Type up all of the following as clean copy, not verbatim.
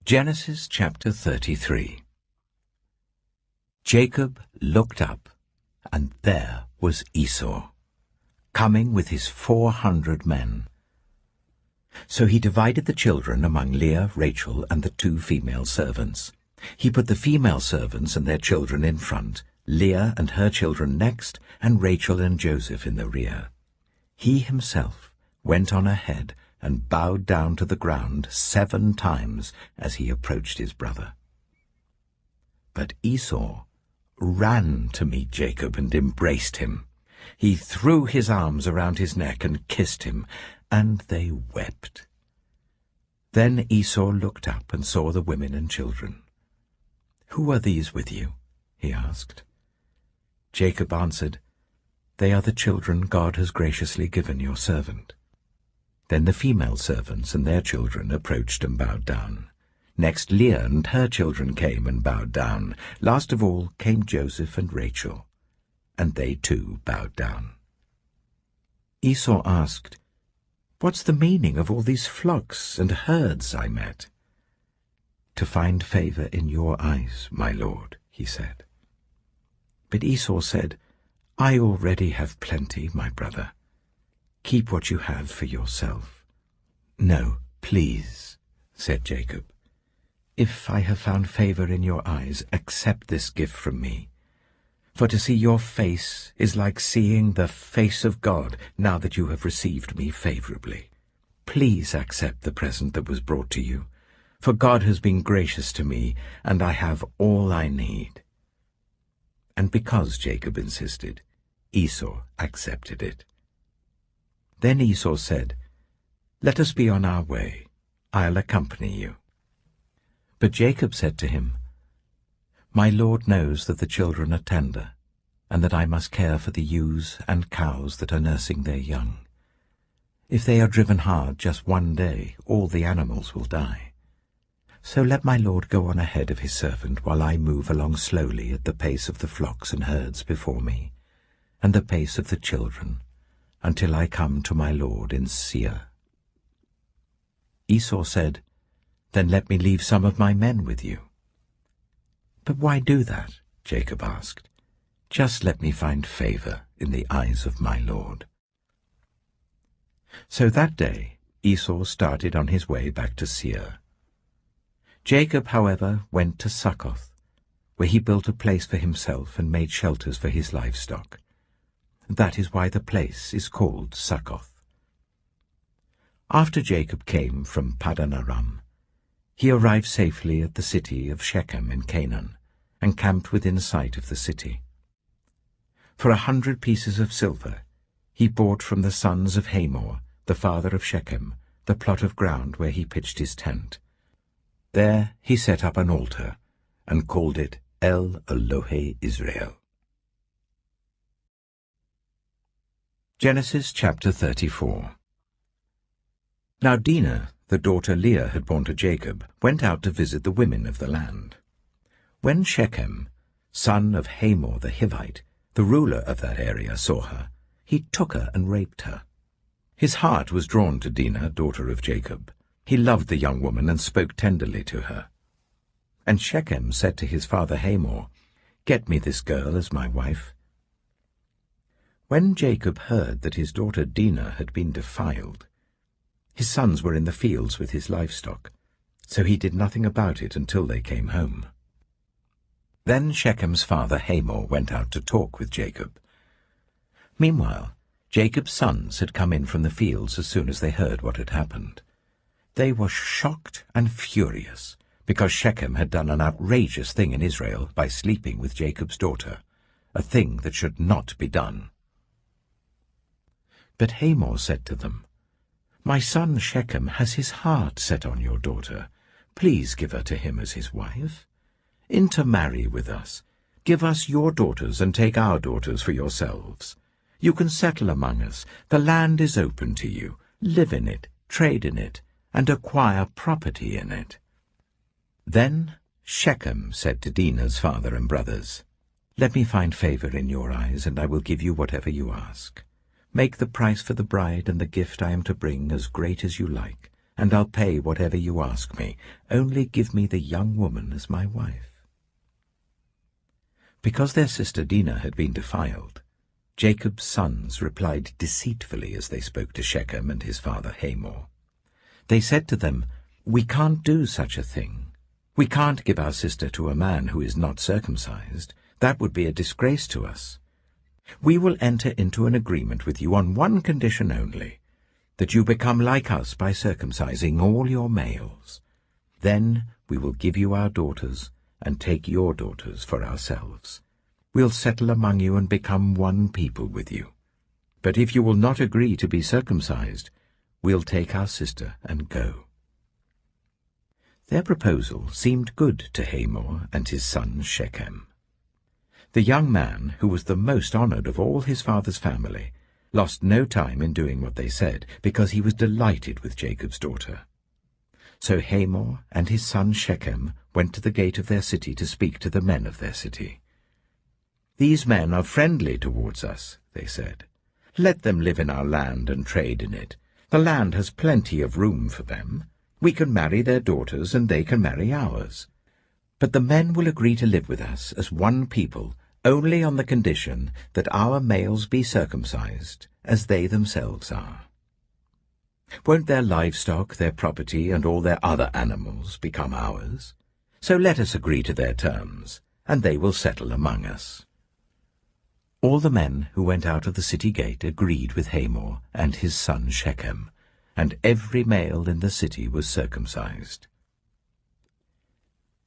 Genesis chapter 33. Jacob looked up, and there was Esau, coming with his 400 men. So he divided the children among Leah, Rachel, and the 2 female servants. He put the female servants and their children in front, Leah and her children next, and Rachel and Joseph in the rear. He himself went on ahead and bowed down to the ground 7 times as he approached his brother. But Esau ran to meet Jacob and embraced him. He threw his arms around his neck and kissed him, and they wept. Then Esau looked up and saw the women and children. "Who are these with you?" he asked. Jacob answered, "They are the children God has graciously given your servant." Then the female servants and their children approached and bowed down. Next Leah and her children came and bowed down. Last of all came Joseph and Rachel, and they too bowed down. Esau asked, "What's the meaning of all these flocks and herds I met?" "To find favor in your eyes, my lord," he said. But Esau said, "I already have plenty, my brother. Keep what you have for yourself." "No, please," said Jacob. "If I have found favor in your eyes, accept this gift from me. For to see your face is like seeing the face of God now that you have received me favorably. Please accept the present that was brought to you, for God has been gracious to me, and I have all I need." And because Jacob insisted, Esau accepted it. Then Esau said, "Let us be on our way. I'll accompany you." But Jacob said to him, "My Lord knows that the children are tender, and that I must care for the ewes and cows that are nursing their young. If they are driven hard just one day, all the animals will die. So let my Lord go on ahead of his servant while I move along slowly at the pace of the flocks and herds before me, and the pace of the children, until I come to my lord in Seir." Esau said, "Then let me leave some of my men with you." "But why do that?" Jacob asked. "Just let me find favor in the eyes of my lord." So that day Esau started on his way back to Seir. Jacob, however, went to Succoth, where he built a place for himself and made shelters for his livestock. That is why the place is called Succoth. After Jacob came from Paddan Aram, he arrived safely at the city of Shechem in Canaan, and camped within sight of the city. For 100 pieces of silver he bought from the sons of Hamor, the father of Shechem, the plot of ground where he pitched his tent. There he set up an altar, and called it El Elohe Israel. Genesis chapter 34. Now Dinah, the daughter Leah had borne to Jacob, went out to visit the women of the land. When Shechem, son of Hamor the Hivite, the ruler of that area, saw her, he took her and raped her. His heart was drawn to Dinah, daughter of Jacob. He loved the young woman and spoke tenderly to her. And Shechem said to his father Hamor, "Get me this girl as my wife." When Jacob heard that his daughter Dinah had been defiled, his sons were in the fields with his livestock, so he did nothing about it until they came home. Then Shechem's father Hamor went out to talk with Jacob. Meanwhile, Jacob's sons had come in from the fields as soon as they heard what had happened. They were shocked and furious, because Shechem had done an outrageous thing in Israel by sleeping with Jacob's daughter, a thing that should not be done. But Hamor said to them, "My son Shechem has his heart set on your daughter. Please give her to him as his wife. Intermarry with us. Give us your daughters and take our daughters for yourselves. You can settle among us. The land is open to you. Live in it, trade in it, and acquire property in it." Then Shechem said to Dinah's father and brothers, "Let me find favor in your eyes, and I will give you whatever you ask. Make the price for the bride and the gift I am to bring as great as you like, and I'll pay whatever you ask me. Only give me the young woman as my wife." Because their sister Dinah had been defiled, Jacob's sons replied deceitfully as they spoke to Shechem and his father Hamor. They said to them, "We can't do such a thing. We can't give our sister to a man who is not circumcised. That would be a disgrace to us. We will enter into an agreement with you on one condition only, that you become like us by circumcising all your males. Then we will give you our daughters and take your daughters for ourselves. We'll settle among you and become one people with you. But if you will not agree to be circumcised, we'll take our sister and go." Their proposal seemed good to Hamor and his son Shechem. The young man, who was the most honored of all his father's family, lost no time in doing what they said, because he was delighted with Jacob's daughter. So Hamor and his son Shechem went to the gate of their city to speak to the men of their city. "These men are friendly towards us," they said. "Let them live in our land and trade in it. The land has plenty of room for them. We can marry their daughters, and they can marry ours. But the men will agree to live with us as one people, only on the condition that our males be circumcised, as they themselves are. Won't their livestock, their property, and all their other animals become ours? So let us agree to their terms, and they will settle among us." All the men who went out of the city gate agreed with Hamor and his son Shechem, and every male in the city was circumcised.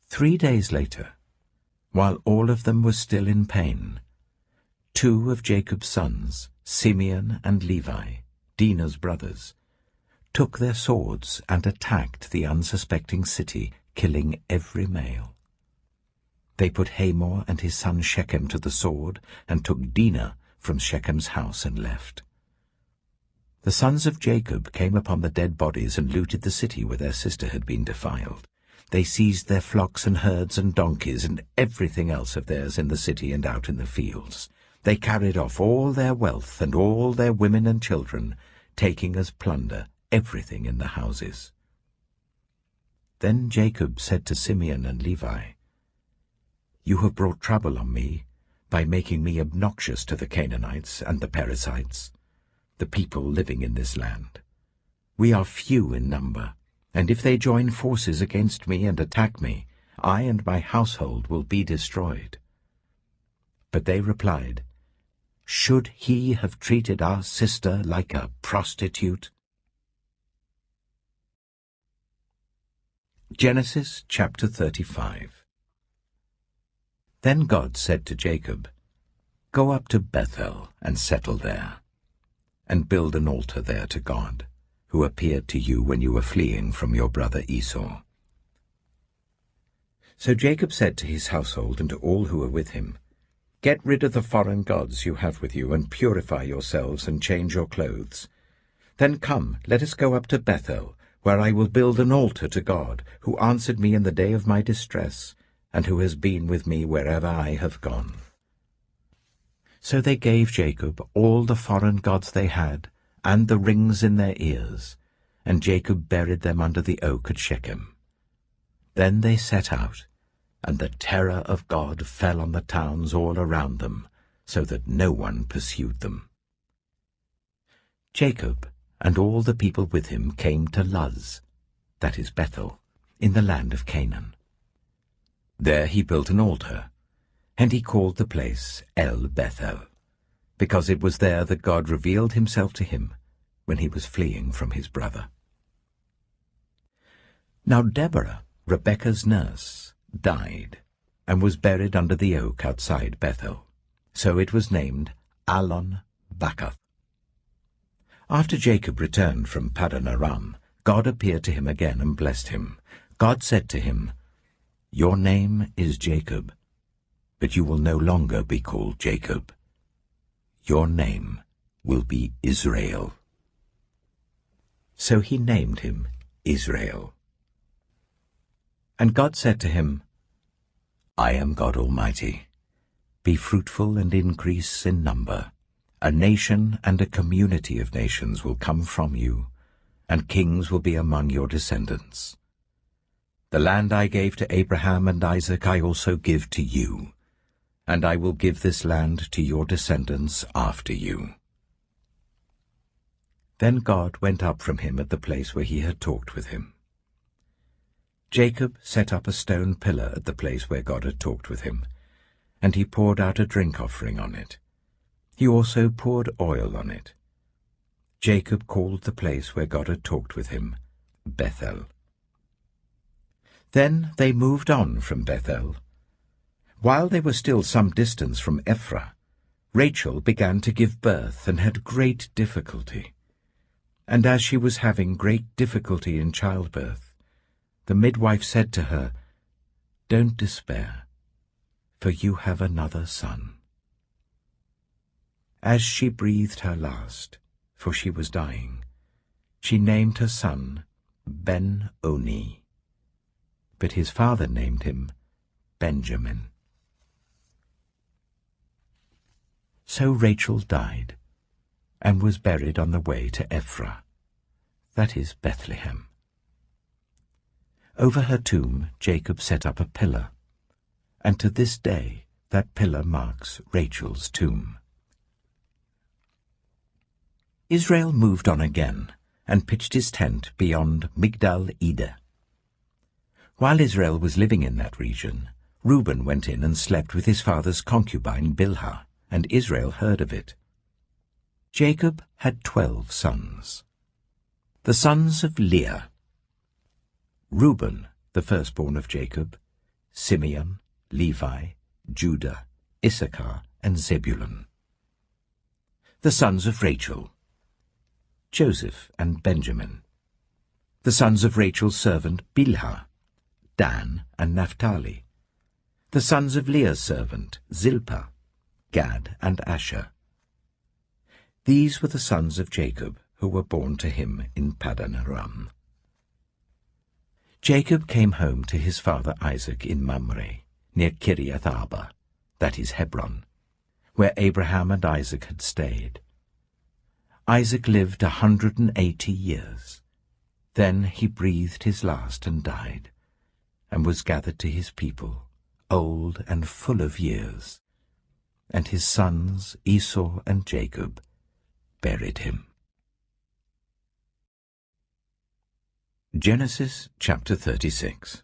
3 days later, while all of them were still in pain, 2 of Jacob's sons, Simeon and Levi, Dinah's brothers, took their swords and attacked the unsuspecting city, killing every male. They put Hamor and his son Shechem to the sword and took Dinah from Shechem's house and left. The sons of Jacob came upon the dead bodies and looted the city where their sister had been defiled. They seized their flocks and herds and donkeys and everything else of theirs in the city and out in the fields. They carried off all their wealth and all their women and children, taking as plunder everything in the houses. Then Jacob said to Simeon and Levi, "You have brought trouble on me by making me obnoxious to the Canaanites and the Perizzites, the people living in this land. We are few in number, and if they join forces against me and attack me, I and my household will be destroyed." But they replied, "Should he have treated our sister like a prostitute?" Genesis chapter 35. Then God said to Jacob, "Go up to Bethel and settle there, and build an altar there to God, who appeared to you when you were fleeing from your brother Esau." So Jacob said to his household and to all who were with him, "Get rid of the foreign gods you have with you, and purify yourselves and change your clothes. Then come, let us go up to Bethel, where I will build an altar to God, who answered me in the day of my distress, and who has been with me wherever I have gone." So they gave Jacob all the foreign gods they had, and the rings in their ears, and Jacob buried them under the oak at Shechem. Then they set out, and the terror of God fell on the towns all around them, so that no one pursued them. Jacob and all the people with him came to Luz, that is Bethel, in the land of Canaan. There he built an altar, and he called the place El Bethel, because it was there that God revealed himself to him when he was fleeing from his brother. Now Deborah, Rebekah's nurse, died, and was buried under the oak outside Bethel. So it was named Allon Bacuth. After Jacob returned from Paddan Aram, God appeared to him again and blessed him. God said to him, "Your name is Jacob, but you will no longer be called Jacob. Your name will be Israel." So he named him Israel. And God said to him, "I am God Almighty. Be fruitful and increase in number. A nation and a community of nations will come from you, and kings will be among your descendants. The land I gave to Abraham and Isaac I also give to you, and I will give this land to your descendants after you." Then God went up from him at the place where he had talked with him. Jacob set up a stone pillar at the place where God had talked with him, and he poured out a drink offering on it. He also poured oil on it. Jacob called the place where God had talked with him Bethel. Then they moved on from Bethel. While they were still some distance from Ephraim, Rachel began to give birth and had great difficulty. And as she was having great difficulty in childbirth, the midwife said to her, "Don't despair, for you have another son." As she breathed her last, for she was dying, she named her son Ben-Oni, but his father named him Benjamin. So Rachel died, and was buried on the way to Ephraim, that is Bethlehem. Over her tomb Jacob set up a pillar, and to this day that pillar marks Rachel's tomb. Israel moved on again, and pitched his tent beyond Migdal-Eder. While Israel was living in that region, Reuben went in and slept with his father's concubine Bilhah, and Israel heard of it. Jacob had 12 sons. The sons of Leah: Reuben, the firstborn of Jacob, Simeon, Levi, Judah, Issachar, and Zebulun. The sons of Rachel: Joseph and Benjamin. The sons of Rachel's servant Bilhah: Dan and Naphtali. The sons of Leah's servant Zilpah: Gad and Asher. These were the sons of Jacob who were born to him in Paddan Aram. Jacob came home to his father Isaac in Mamre, near Kiriath Arba, that is Hebron, where Abraham and Isaac had stayed. Isaac lived 180 years. Then he breathed his last and died, and was gathered to his people, old and full of years. And his sons Esau and Jacob buried him. Genesis chapter 36.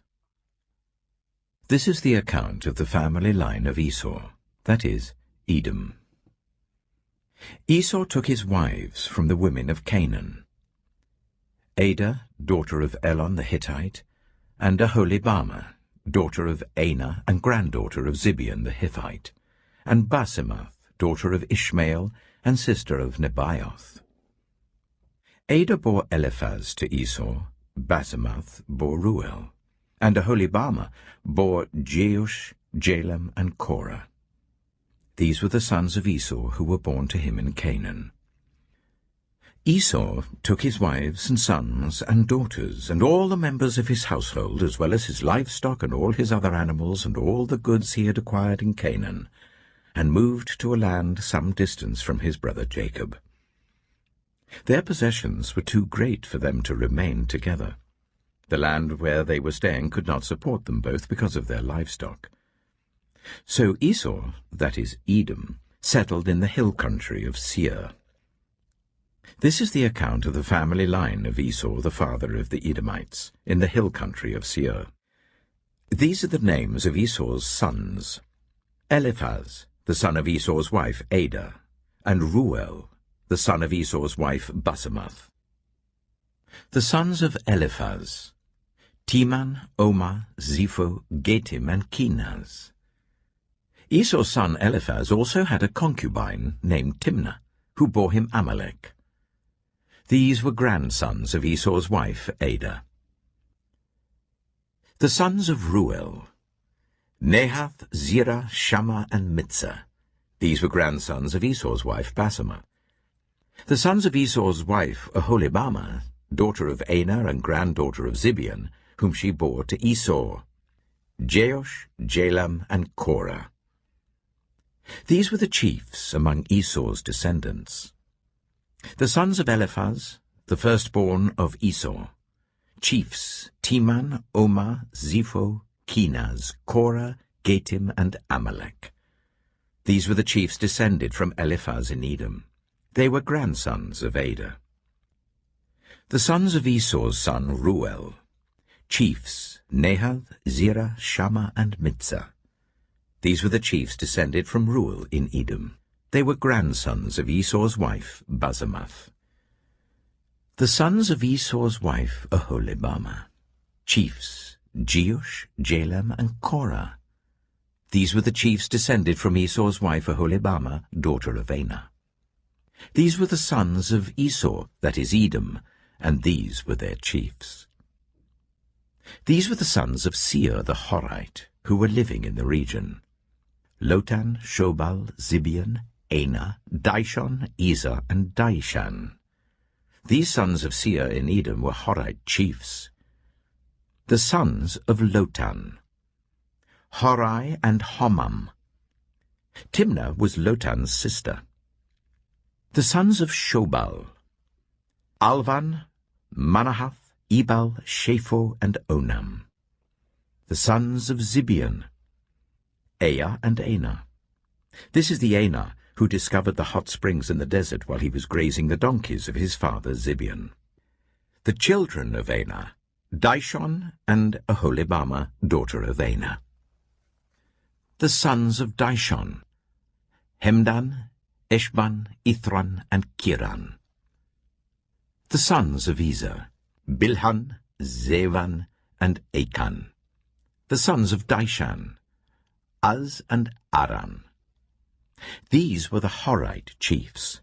This is the account of the family line of Esau, that is, Edom. Esau took his wives from the women of Canaan: Adah, daughter of Elon the Hittite, and Aholibamah, daughter of Anah and granddaughter of Zibeon the Hittite, and Basemath, daughter of Ishmael and sister of Nebaioth. Adah bore Eliphaz to Esau, Basemath bore Ruel, and Aholibamah bore Jeush, Jalam, and Korah. These were the sons of Esau who were born to him in Canaan. Esau took his wives and sons and daughters, and all the members of his household, as well as his livestock and all his other animals and all the goods he had acquired in Canaan, and moved to a land some distance from his brother Jacob. Their possessions were too great for them to remain together. The land where they were staying could not support them both because of their livestock. So Esau, that is Edom, settled in the hill country of Seir. This is the account of the family line of Esau, the father of the Edomites, in the hill country of Seir. These are the names of Esau's sons: Eliphaz, the son of Esau's wife Adah, and Ruel, the son of Esau's wife Basemath. The sons of Eliphaz: Teman, Omar, Zepho, Getim, and Kenaz. Esau's son Eliphaz also had a concubine named Timnah, who bore him Amalek. These were grandsons of Esau's wife Adah. The sons of Ruel: Nahath, Zerah, Shammah, and Mitzah. These were grandsons of Esau's wife Basemath. The sons of Esau's wife Aholibamah, daughter of Anah and granddaughter of Zibeon, whom she bore to Esau: Jeush, Jalam, and Korah. These were the chiefs among Esau's descendants. The sons of Eliphaz: the firstborn of Esau. Chiefs, Teman, Omar, Zepho, Kenaz, Korah, Gatim, and Amalek. These were the chiefs descended from Eliphaz in Edom. They were grandsons of Ada. The sons of Esau's son Reuel. Chiefs, Nahath, Zerah, Shammah, and Mitzah. These were the chiefs descended from Reuel in Edom. They were grandsons of Esau's wife, Basemath. The sons of Esau's wife, Aholibamah. Chiefs, Jeush, Jalem, and Korah. These were the chiefs descended from Esau's wife, Aholibamah, daughter of Anah. These were the sons of Esau, that is Edom, and these were their chiefs. These were the sons of Seir the Horite, who were living in the region. Lotan, Shobal, Zibeon, Anah, Dishon, Ezer, and Dishan. These sons of Seir in Edom were Horite chiefs. The sons of Lotan. Horai and Homam. Timnah was Lotan's sister. The sons of Shobal. Alvan, Manahath, Ebal, Shapho, and Onam. The sons of Zibeon. Ea and Anah. This is the Anah who discovered the hot springs in the desert while he was grazing the donkeys of his father Zibeon. The children of Anah, Dishon and Aholibamah, daughter of Anah. The sons of Dishon. Hemdan, Eshban, Ithran, and Kiran. The sons of Ezer. Bilhan, Zevan, and Achan. The sons of Dishan. Az and Aran. These were the Horite chiefs.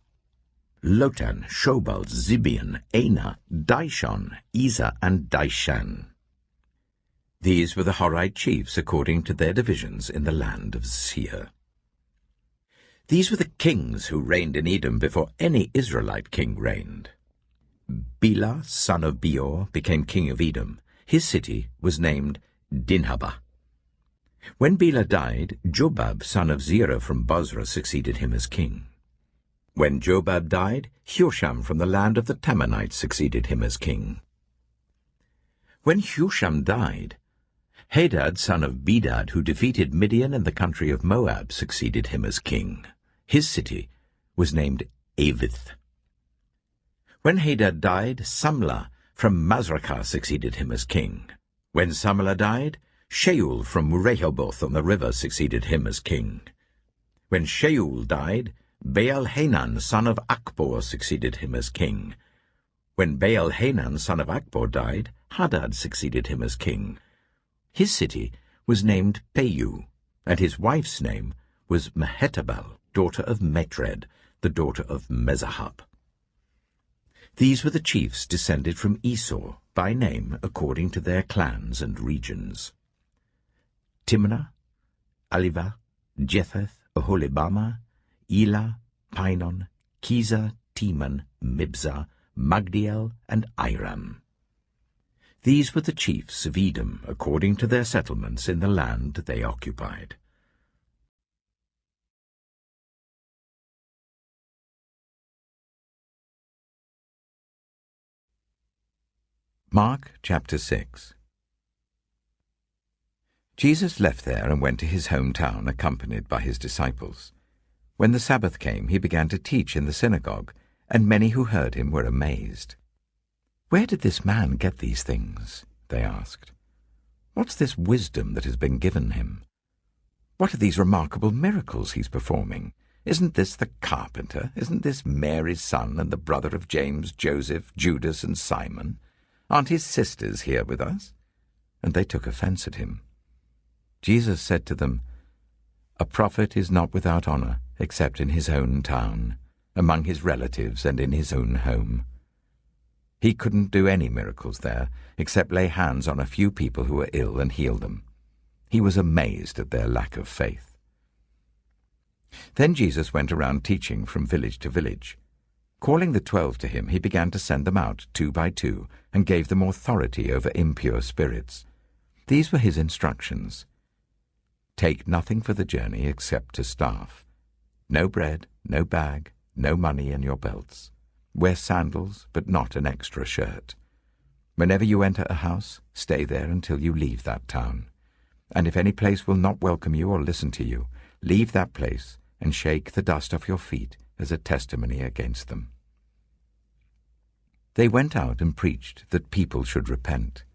Lotan, Shobal, Zibeon, Anah, Dishon, Ezer, and Dishan. These were the Horite chiefs according to their divisions in the land of Seir. These were the kings who reigned in Edom before any Israelite king reigned. Bela, son of Beor, became king of Edom. His city was named Dinhabah. When Bela died, Jobab, son of Zerah from Bozrah, succeeded him as king. When Jobab died, Husham from the land of the Temanites succeeded him as king. When Husham died, Hadad, son of Bedad, who defeated Midian in the country of Moab, succeeded him as king. His city was named Avith. When Hadad died, Samlah from Masrekah succeeded him as king. When Samlah died, Shaul from Rehoboth on the river succeeded him as king. When Shaul died, Baal-Hanan, son of Akbor, succeeded him as king. When Baal-Hanan, son of Akbor, died, Hadad succeeded him as king. His city was named Peiu, and his wife's name was Mehetabel, daughter of Matred, the daughter of Mezahab. These were the chiefs descended from Esau, by name according to their clans and regions. Timnah, Alivah, Jetheth, Aholibamah, Elah, Pinon, Kizah, Teman, Mibzah, Magdiel, and Iram. These were the chiefs of Edom according to their settlements in the land they occupied. Mark chapter 6. Jesus left there and went to his hometown accompanied by his disciples. When the Sabbath came, he began to teach in the synagogue, and many who heard him were amazed. "Where did this man get these things?" they asked. "What's this wisdom that has been given him? What are these remarkable miracles he's performing? Isn't this the carpenter? Isn't this Mary's son and the brother of James, Joseph, Judas, and Simon? Aren't his sisters here with us?" And they took offense at him. Jesus said to them, "A prophet is not without honor except in his own town, among his relatives, and in his own home." He couldn't do any miracles there, except lay hands on a few people who were ill and heal them. He was amazed at their lack of faith. Then Jesus went around teaching from village to village. Calling the 12 to him, he began to send them out 2 by 2, and gave them authority over impure spirits. These were his instructions. "Take nothing for the journey except a staff. No bread, no bag, no money in your belts. Wear sandals, but not an extra shirt. Whenever you enter a house, stay there until you leave that town. And if any place will not welcome you or listen to you, leave that place and shake the dust off your feet as a testimony against them." They went out and preached that people should repent.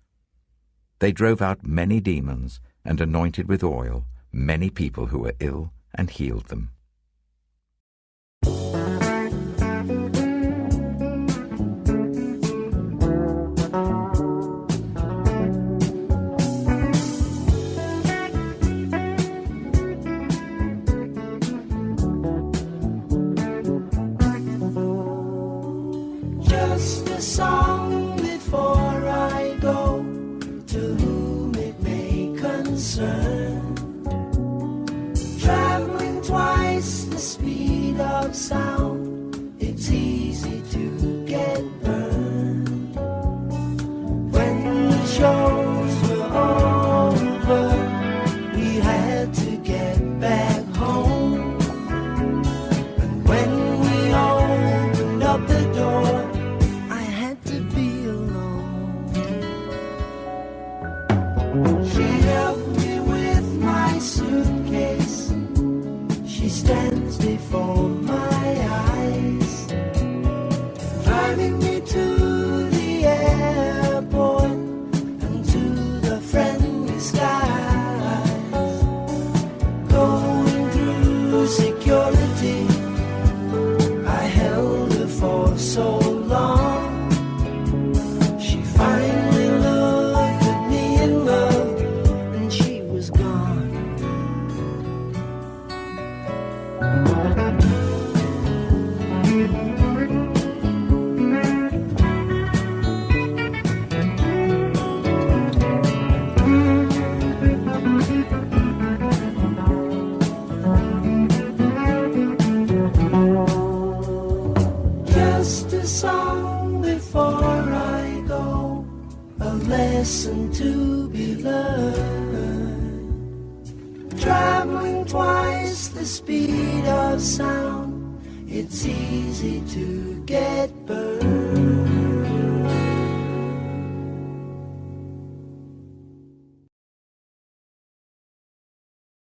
They drove out many demons and anointed with oil many people who were ill and healed them. Just a song before I go, to whom it may concern. Traveling twice the speed of sound, it's easy to get burned. When the shows were over, we had to get back home. And when we opened up the door, I had to be alone. She helped me with my suitcase. She stands before my eyes, driving me to the airport and to the friendly skies. Going through security, I held her for so long. She finally looked at me in love, and she was gone. Just a song before I go, a lesson to be learned. Traveling twice the speed of sound, it's easy to get burned.